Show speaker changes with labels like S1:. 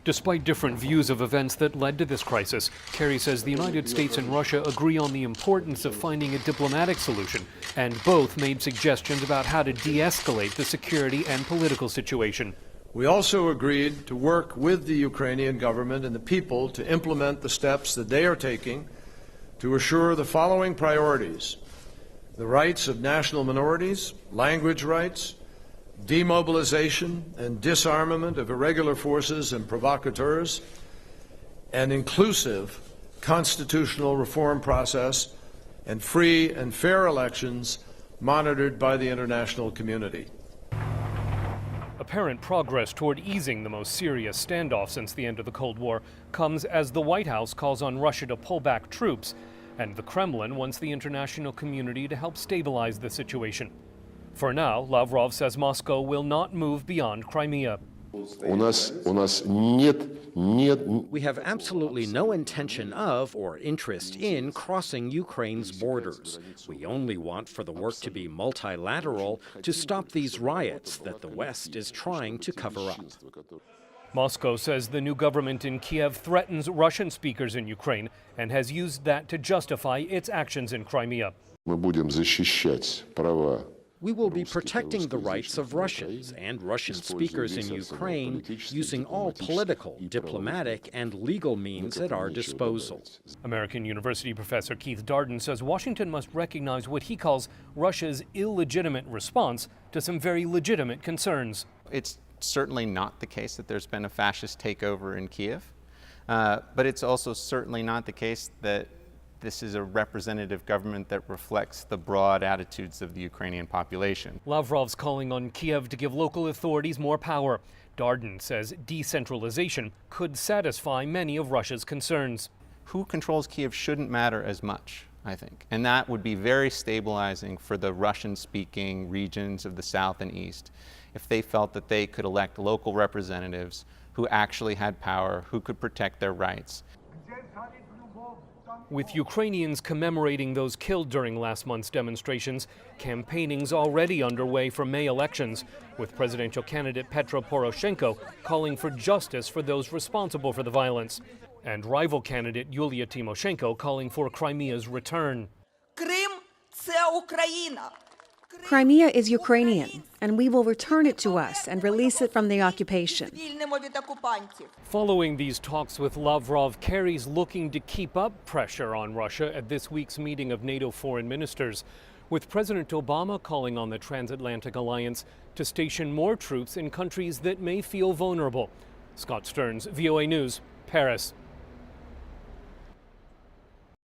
S1: Despite different views of events that led to this crisis, Kerry says the United States and Russia agree on the importance of finding a diplomatic solution, and both made suggestions about how to de-escalate the security and political situation.
S2: We also agreed to work with the Ukrainian government and the people to implement the steps that they are taking to assure the following priorities: the rights of national minorities, language rights, demobilization and disarmament of irregular forces and provocateurs, an inclusive constitutional reform process, and free and fair elections monitored by the international community.
S1: Apparent progress toward easing the most serious standoff since the end of the Cold War comes as the White House calls on Russia to pull back troops, and the Kremlin wants the international community to help stabilize the situation. For now, Lavrov says Moscow will not move beyond Crimea.
S3: We have absolutely no intention of or interest in crossing Ukraine's borders. We only want for the work to be multilateral to stop these riots that the West is trying to cover up.
S1: Moscow says the new government in Kiev threatens Russian speakers in Ukraine and has used that to justify its actions in Crimea.
S3: We will be protecting the rights of Russians and Russian speakers in Ukraine using all political, diplomatic, and legal means at our disposal.
S1: American University professor Keith Darden says Washington must recognize what he calls Russia's illegitimate response to some very legitimate concerns.
S4: It's certainly not the case that there's been a fascist takeover in Kiev, but it's also certainly not the case that this is a representative government that reflects the broad attitudes of the Ukrainian population.
S1: Lavrov's calling on Kiev to give local authorities more power. Darden says decentralization could satisfy many of Russia's concerns.
S4: Who controls Kiev shouldn't matter as much, I think. And that would be very stabilizing for the Russian-speaking regions of the south and east if they felt that they could elect local representatives who actually had power, who could protect their rights.
S1: With Ukrainians commemorating those killed during last month's demonstrations, campaigning's already underway for May elections, with presidential candidate Petro Poroshenko calling for justice for those responsible for the violence, and rival candidate Yulia Tymoshenko calling for Crimea's return.
S5: Crimea is Ukrainian, and we will return it to us and release it from the occupation.
S1: Following these talks with Lavrov, Kerry's looking to keep up pressure on Russia at this week's meeting of NATO foreign ministers, with President Obama calling on the transatlantic alliance to station more troops in countries that may feel vulnerable. Scott Stearns, VOA News, Paris.